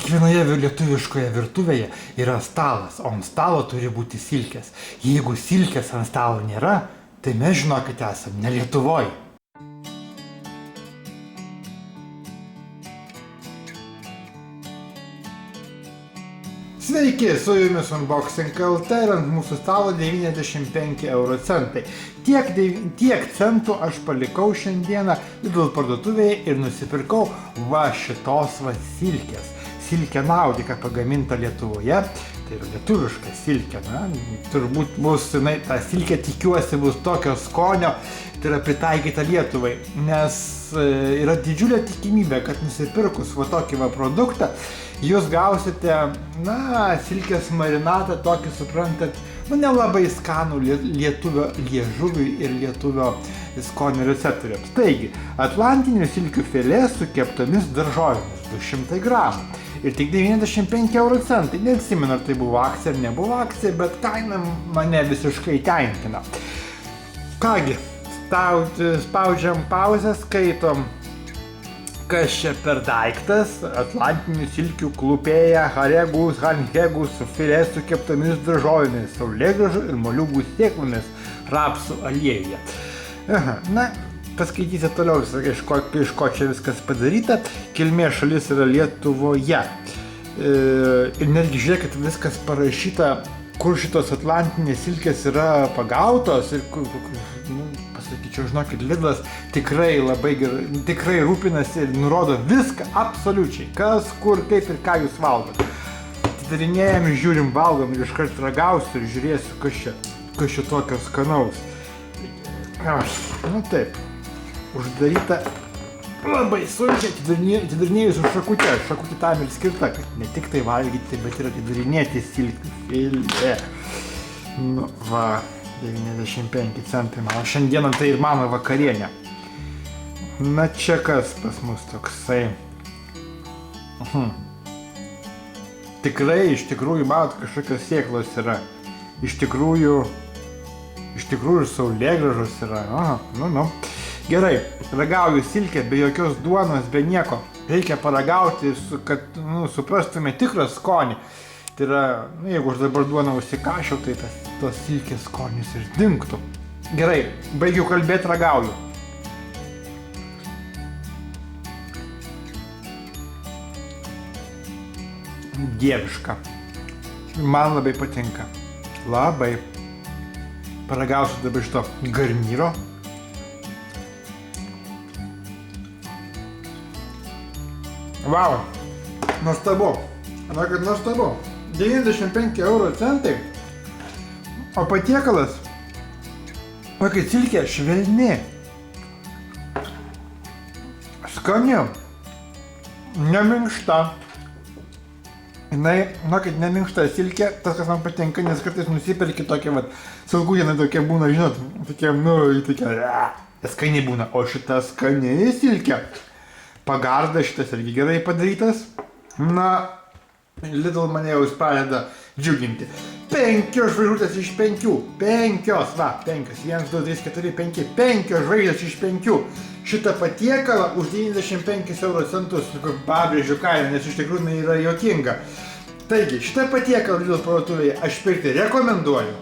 Kiekvienoje lietuviškoje virtuvėje yra stalas, o ant stalo turi būti silkės. Jeigu silkės ant stalo nėra, tai mes žinokite esam ne Lietuvoje. Sveiki, su jumis Unboxing LT ir ant mūsų stalo 95 euro centai. Tiek centų aš palikau šiandieną Lidl parduotuvėje ir nusipirkau va šitos va silkės. Silkė naudika pagaminta Lietuvoje, tai yra lietuviška silkė, na, turbūt bus, ta silkė tikiuosi bus tokio skonio, tai yra pritaikyta Lietuvai, nes yra didžiulė tikimybė, kad nusipirkus va tokį va produktą, jūs gausite, na, silkės marinatą tokį, suprantat, nelabai skanų lietuvio liežuviui ir lietuvio skonio receptoriams. Taigi, atlantinių silkių filė su keptomis daržovėmis 200 gramų. Ir tik 95 euro centai. Neatsimenu, ar tai buvo akcija ar nebuvo akcija, bet kaina mane visiškai tenkina. Kągi, spaudžiam pauzę, skaitom, kas čia per daiktas. Atlantinių silkių klupėja haregus su filė su keptomis daržovėmis, saulėgrąžų ir moliūgų sėklomis rapsų aliejuje. Na, paskaitysiu toliau, iš ko čia viskas padaryta. Kilmės šalis yra Lietuvoje. Ir netgi žiūrėkit, viskas parašyta, kur šitos atlantinės silkės yra pagautos. Ir, pasakyčiau, žinokit, Lidlas tikrai labai gerai, tikrai rūpinasi ir nurodo viską, absoliučiai. Kas, kur, kaip ir ką jūs valgot. Atidarinėjam, žiūrim, valgom ir iškart ragausiu ir žiūrėsiu, kas čia tokio skanaus. Nu taip, uždaryta labai sunkiai, atidarinėjus su šakutė. Šakutė tam ir skirta, kad ne tik tai valgyti, bet ir atidarinėti silkių filė. Nu va, 95 centai mano. Šiandieną tai ir mano vakarienė. Na čia kas pas mus toksai. Tikrai, iš tikrųjų, matot, kažkokios sėklos yra. Iš tikrųjų saulėgrąžos yra. Nu. Gerai, ragauju silkę be jokios duonos, be nieko. Reikia paragauti, kad suprastume tikrą skonį. Tai yra, jeigu aš dabar duoną užsikašiau, tai tos silkės skonis ir dingtų. Gerai, baigiau kalbėti, ragauju. Dieviška. Man labai patinka. Labai. Paragausiu dabar šito garnyro. Vau, nuostabu. Kad nuostabu. 95 euro centai. O patiekalas, kai silkė švelni, skani, neminkšta. Jinai, kad neminkšta silkė, tas, kas man patinka, nes kartais nusipirki tokie, salgūdienai tokie būna, žinot, tokie, skaniai būna, o šita skaniai silkė. Pagarda šitas irgi gerai padarytas. Na, Lidl mane jau pradeda džiuginti. 5 žvaigždutės iš 5. 5, 1, 2, 3, 4, 5. 5 žvaigždės iš 5. Šitą patiekalą už 95 euro centus, pabrėžiu kainą, nes iš tikrųjų yra juokinga. Taigi, šitą patiekalą Lidl parduotuvėje aš pirkti rekomenduoju.